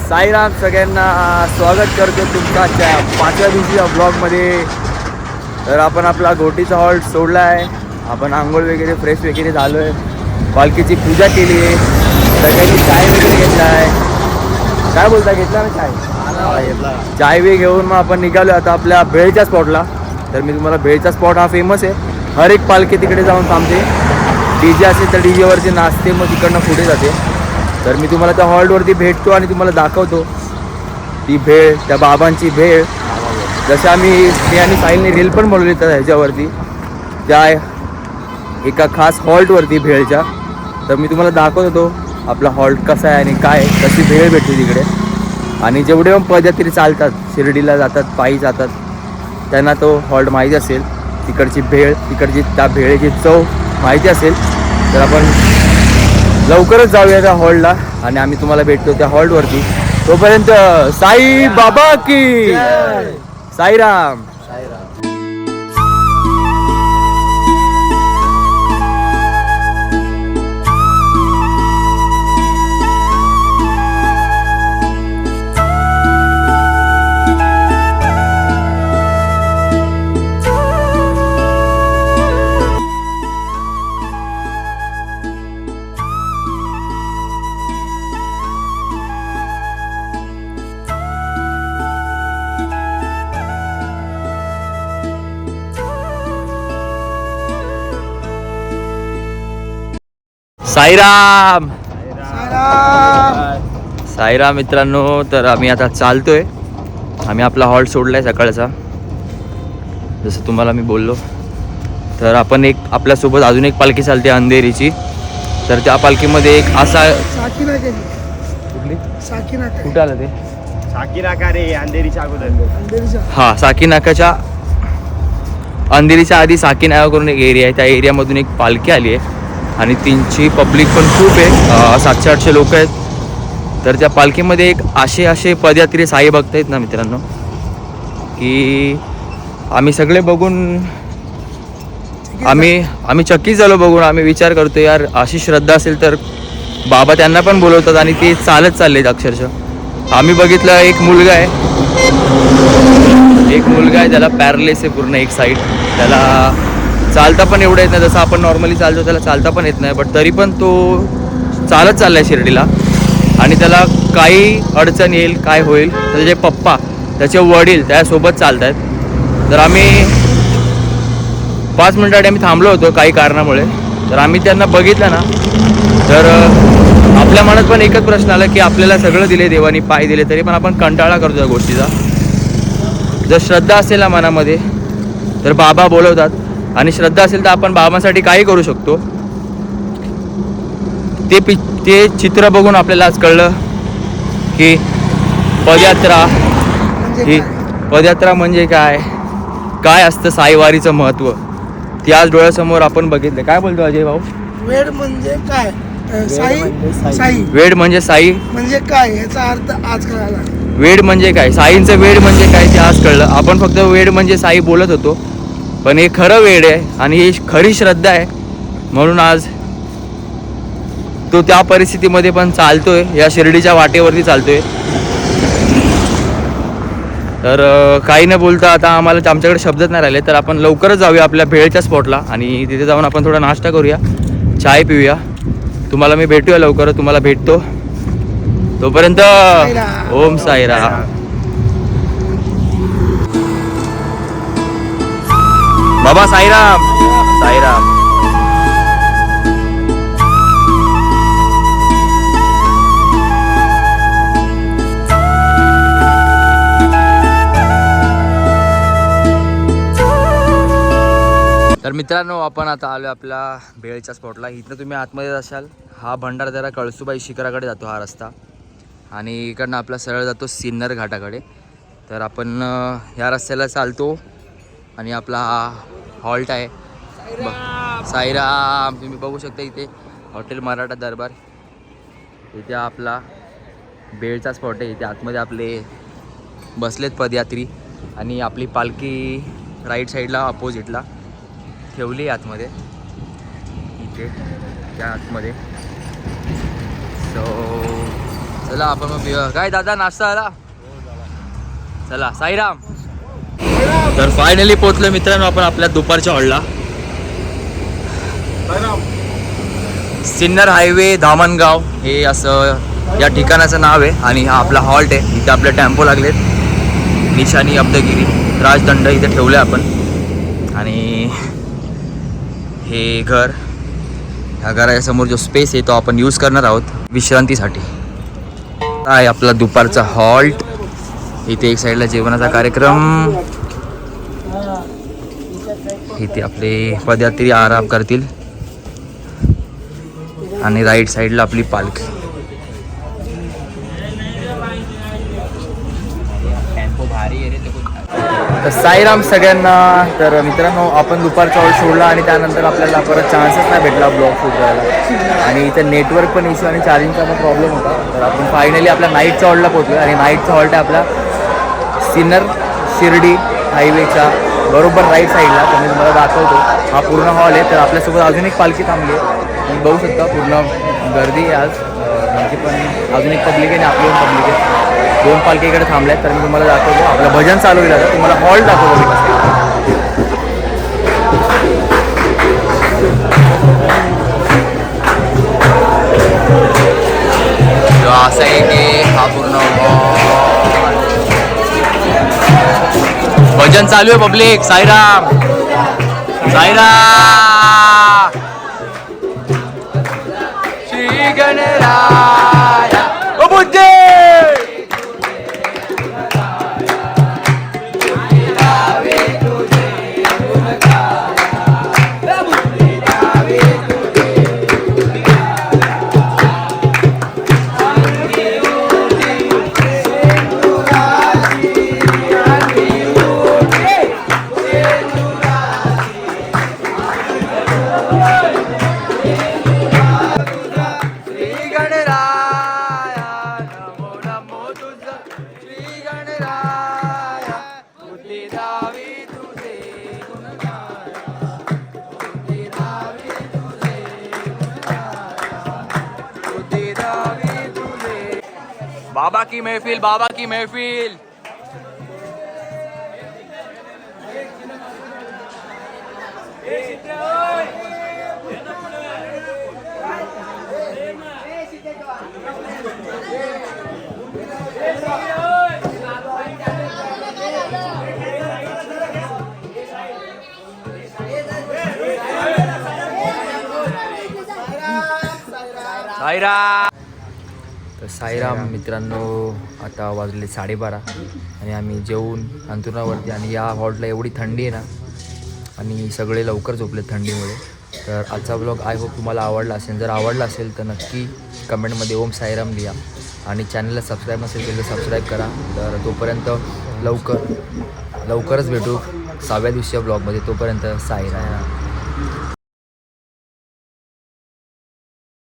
साईराम सगळ्यांना स्वागत करतो तुमच्या 5व्या दिवशीच्या ब्लॉगमध्ये. तर आपण आपला घोटीचा हॉल्ट सोडला आहे. आपण आंघोळ वगैरे फ्रेश वगैरे झालो आहे. पालखीची पूजा केली आहे. सगळ्यांनी चाय वगैरे घेतला आहे. काय बोलता, घेतला ना चाय? चाय बी घेऊन मग आपण निघालो आता आपल्या भेळच्या स्पॉटला. तर मी तुम्हाला भेळचा स्पॉट हा फेमस आहे. हर एक पालखी तिकडे जाऊन थांबते. DJ असेल तर DJवरती नाचते, मग तिकडनं पुढे जाते. तर मी तुम्हाला त्या हॉल्टवरती भेटतो आणि तुम्हाला दाखवतो ती भेळ, त्या बाबांची भेळ. जसं मी आणि साहिलने रील पण बनवली तर ह्याच्यावरती, त्या एका खास हॉल्टवरती भेळच्या. तर मी तुम्हाला दाखवतो आपला हॉल्ट कसा आहे आणि काय कशी भेळ भेटते तिकडे. आणि जेवढे पण पदयात्री चालतात, शिर्डीला जातात, पायी जातात, त्यांना तो हॉल्ट माहिती असेल. तिकडची भेळ, तिकडची त्या भेळेची चव माहिती असेल. तर आपण लवकरच जाऊया त्या हॉल्टला आणि आम्ही तुम्हाला भेटतो त्या हॉल्टवरती. तोपर्यंत साई बाबा की साईराम. साईराम साईराम मित्रांनो. तर आम्ही आता चालतोय. आम्ही आपला हॉल्ट सोडलाय सकाळचा, जसं तुम्हाला मी बोललो. तर आपण आपल्यासोबत अजून एक पालखी चालते अंधेरीची. तर त्या पालखीमध्ये एक असा कुठं आलं ते साकीनाका रे, अंधेरीच्या अगोदर. हा, साकीनाकाच्या अंधेरीच्या आधी साकीनाका करून एक एरिया आहे. त्या एरियामधून एक पालखी आली आहे आणि त्यांची पब्लिक पण खूप आहे. 700-800 लोक आहेत. तर त्या पालखीमध्ये एक असे पदयात्री साई भक्त आहेत ना मित्रांनो, की आम्ही सगळे बघून आम्ही चक्कीच झालो बघून. आम्ही विचार करतो यार, अशी श्रद्धा असेल तर बाबा त्यांना पण बोलवतात आणि ते चालत चाललेत अक्षरशः. आम्ही बघितलं एक मुलगा आहे त्याला पॅरालिस आहे पूर्ण एक साईड. त्याला चालता पण एवढं येत नाही, जसं आपण नॉर्मली चालतो त्याला चालता पण येत नाही. बट तरी पण तो चालत चालला आहे शिर्डीला. आणि त्याला काही अडचण येईल, काय होईल, त्याचे पप्पा, त्याचे वडील त्यासोबत चालत आहेत. तर आम्ही 5 मिनिटासाठी आम्ही थांबलो होतो काही कारणामुळे. तर आम्ही त्यांना बघितलं ना, तर आपल्या मनात पण एकच प्रश्न आला की आपल्याला सगळं दिले देवानी, पाय दिले, तरी पण आपण कंटाळा करतो त्या गोष्टीचा. जर श्रद्धा असेल ना मनामध्ये तर बाबा बोलवतात. आणि श्रद्धा असेल तर आपण बाबांसाठी काही करू शकतो. ते चित्र बघून आपल्याला आज कळलं की पदयात्रा म्हणजे काय असतं, साईवारीचं महत्त्व. ते आज डोळ्यासमोर आपण बघितलं. काय बोलतो अजय भाऊ? वेड म्हणजे काय? साई. वेड म्हणजे साई म्हणजे काय याचा अर्थ आज कळाला. वेड म्हणजे काय, साईंचं वेड म्हणजे काय ते आज कळलं. आपण फक्त वेड म्हणजे साई बोलत होतो, पण हे खरं वेड आहे आणि ही खरी श्रद्धा आहे. म्हणून आज तो त्या परिस्थितीमध्ये पण चालतोय, या शिर्डीच्या वाटेवरती चालतोय. तर काही न बोलता आता आमच्याकडे शब्दच नाही राहिले. तर आपण लवकरच जाऊया आपल्या भेळच्या स्पॉटला आणि तिथे जाऊन आपण थोडा नाश्ता करूया, चाय पिऊया. तुम्हाला मी भेटूया लवकर, तुम्हाला भेटतो. तोपर्यंत ओम साईराम. बाबा साईराम. साईराम. तर मित्रांनो, आपण आता आलो आपल्या भेळच्या स्पॉटला. इथनं तुम्ही आतमध्ये जाशाल, हा भंडारदरा कळसुबाई शिखराकडे जातो हा रस्ता. आणि इकडनं आपला सरळ जातो सिन्नर घाटाकडे. तर आपण ह्या रस्त्याला चालतो आणि आपला हा हॉल्ट आहे. साईराम. तुम्ही बघू शकता इथे हॉटेल मराठा दरबार. इथे आपला भेळचा स्पॉट आहे. इथे आतमध्ये आपले बसलेत पदयात्री आणि आपली पालखी राईट साईडला अपोजिटला ठेवली आतमध्ये. इथे त्या आतमध्ये सो चला आपण मग काय दादा नाश्ता आला. चला साईराम. तर फायनली पोहोचलो मित्रांनो आपण आपल्या दुपारच्या हॉलला. सिन्नर हायवे धामणगाव हे असं या ठिकाणाचं नाव आहे आणि हा आपला हॉल्ट आहे. इथे आपले टेम्पो लागलेत. निशाणी अब्दगिरी राजदंड इथे ठेवले आपण. आणि हे घर, ह्या घराच्या समोर जो स्पेस आहे तो आपण यूज करणार आहोत विश्रांतीसाठी. आहे आपला दुपारचा हॉल्ट. इथे एक साईडला जेवणाचा कार्यक्रम. इथे आपले पदयात्री आराम करतील आणि राईट साईडला आपली पालखी. तर साईराम सगळ्यांना. तर मित्रांनो आपण दुपारचा हॉल सोडला आणि त्यानंतर आपल्याला परत चान्सच नाही भेटला ब्लॉग शूट करायला. आणि इथं नेटवर्क पण इश्यू आणि चार्जिंगचा पण प्रॉब्लेम होता. तर आपण फायनली आपल्या नाईटच्या हॉलला पोहोचलो आणि नाईटचा हॉल्ट आहे आपला सिन्नर शिर्डी हायवेच्या बरोबर राईट साईडला. तर मी तुम्हाला दाखवतो. हा पूर्ण हॉल आहे. तर आपल्यासोबत अजून एक पालखी थांबली आहे. तुम्ही बघू शकता पूर्ण गर्दी आहे आज. म्हणजे पण अजून एक पब्लिक आहे आणि आपली पण पब्लिक आहे. 2 पालखी इकडे थांबल्या आहेत. तर मी तुम्हाला दाखवतो. आपलं भजन चालू होईल आता. तुम्हाला हॉल दाखवतो मी कसं. असं आहे की हा पूर्ण भजन चालू आहे. पब्लिक साईराम साईराम श्री गणराया ओ बुद्धे. बाबा की महफिल, बाबा की महफिल. साईराम. तर साईराम मित्रांनो, आता वाजले 12:30 आणि आम्ही जेवून अंथरुणावरती. आणि या हॉल्टला एवढी थंडी आहे ना आणि सगळे लवकर झोपले थंडीमुळे. तर आजचा ब्लॉग आय होप तुम्हाला आवडला असेल. जर आवडला असेल तर नक्की कमेंटमध्ये ओम साईराम लिहा आणि चॅनलला सबस्क्राईब नसेल केलं तर सबस्क्राईब करा. तर तोपर्यंत लवकरच भेटू 6व्या दिवशीच्या ब्लॉगमध्ये. तोपर्यंत साईराम.